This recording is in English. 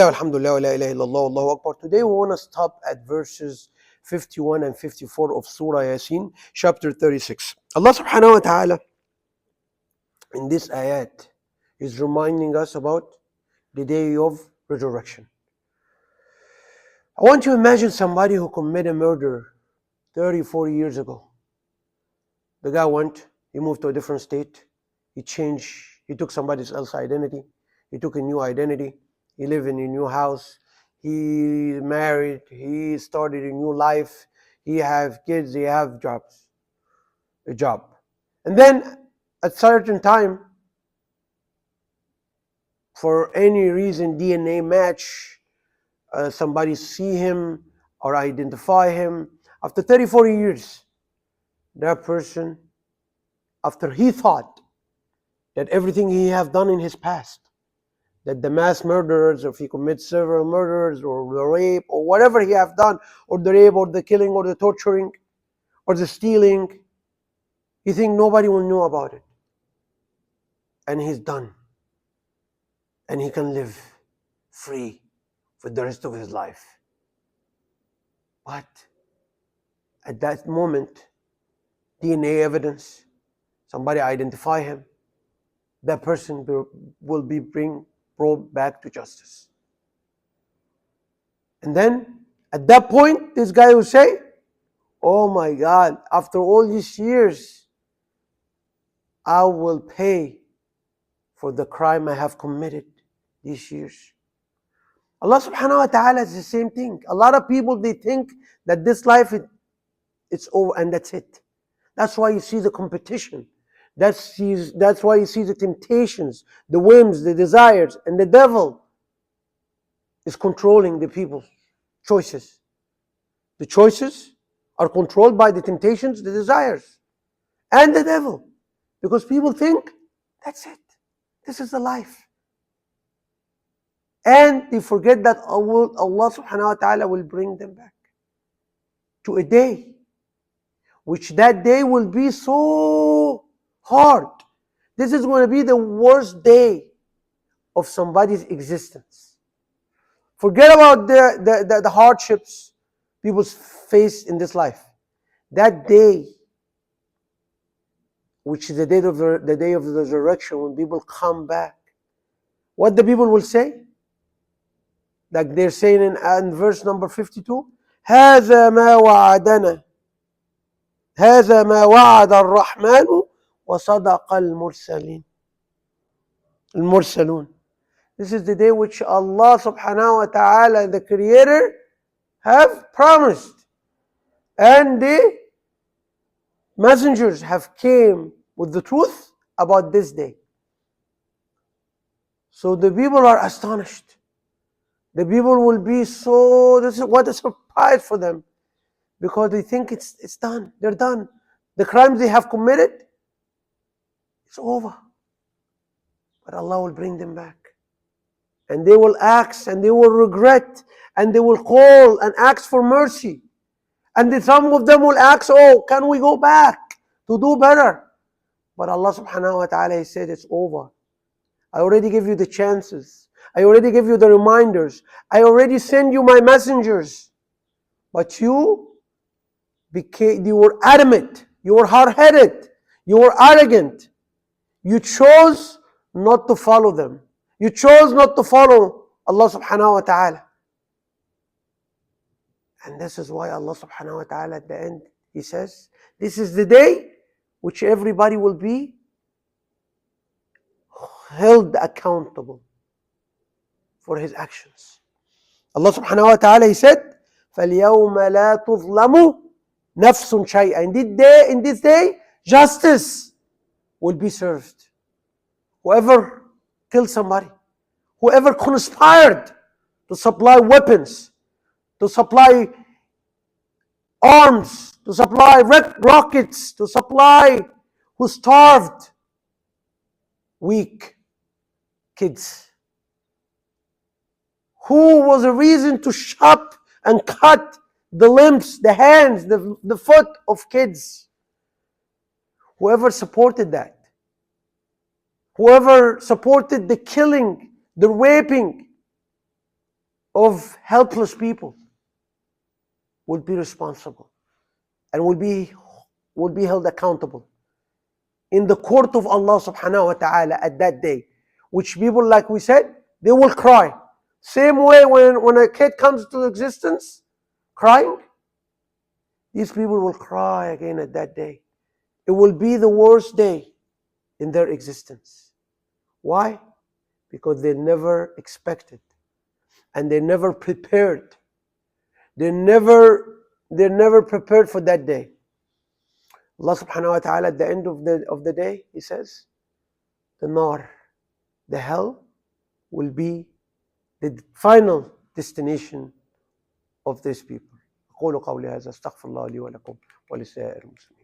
Alhamdulillah, wa la ilaha illallah, Allahu Akbar. Today we want to stop at verses 51 and 54 of Surah Yasin, chapter 36. Allah subhanahu wa ta'ala in this ayat is reminding us about the day of resurrection. I want you to imagine somebody who committed a murder 30, 40 years ago. The guy he moved to a different state, he took somebody else's identity, he took a new identity, he lived in a new house, he married, he started a new life, he have kids, he have a job. And then at certain time, for any reason, DNA match, somebody see him or identify him. After 30, 40 years, that person, after he thought that everything he have done in his past, that the mass murderers, if he commits several murders or the rape or whatever he have done, or the rape or the killing or the torturing or the stealing, he think nobody will know about it. And he's done. And he can live free for the rest of his life. But at that moment, DNA evidence, somebody identify him, that person will be brought back to justice. And then at that point, this guy will say, oh my God, after all these years, I will pay for the crime I have committed these years. Allah subhanahu wa ta'ala is the same thing. A lot of people, they think that this life, it's over and that's it. That's why you see the competition. That's why you see the temptations, the whims, the desires, and the devil is controlling the people's choices. The choices are controlled by the temptations, the desires, and the devil. Because people think, that's it. This is the life. And they forget that Allah subhanahu wa ta'ala will bring them back to a day, which that day will be so hard. This is going to be the worst day of somebody's existence. Forget about the hardships people face in this life. That day, which is the day of the resurrection, when people come back, what the people will say? Like they're saying in verse number 52, هذا ما وعدنا هذا ما وعد الرحمن وصدق المرسلون. This is the day which Allah subhanahu wa ta'ala, the Creator, have promised. And the messengers have came with the truth about this day. So the people are astonished. The people will be this is what a surprise for them. Because they think it's done. They're done. The crimes they have committed, it's over. But Allah will bring them back. And they will ask and they will regret and they will call and ask for mercy. And then some of them will ask, oh, can we go back to do better? But Allah subhanahu wa ta'ala, He said, it's over. I already gave you the chances. I already gave you the reminders. I already sent you my messengers. But you were adamant. You were hard-headed. You were arrogant. You chose not to follow them. You chose not to follow Allah subhanahu wa ta'ala. And this is why Allah subhanahu wa ta'ala at the end, He says, this is the day which everybody will be held accountable for his actions. Allah subhanahu wa ta'ala, He said, فَالْيَوْمَ لَا تُظْلَمُ نَفْسٌ شَيْئًا. In this day, justice will be served. Whoever killed somebody, whoever conspired to supply weapons, to supply arms, to supply rockets, to supply, who starved weak kids, who was a reason to chop and cut the limbs, the hands, the foot of kids. Whoever supported that, whoever supported the killing, the raping of helpless people will be responsible and will be held accountable in the court of Allah subhanahu wa ta'ala at that day. Which people, like we said, they will cry. Same way when a kid comes to existence crying, these people will cry again at that day. It will be the worst day in their existence. Why? Because they never expected and they never prepared. They're never prepared for that day. Allah subhanahu wa ta'ala at the end of the day, He says, the nar, the hell, will be the final destination of these people. أقول قولي هذا أستغفر الله لي ولكم ولسائر المسلمين.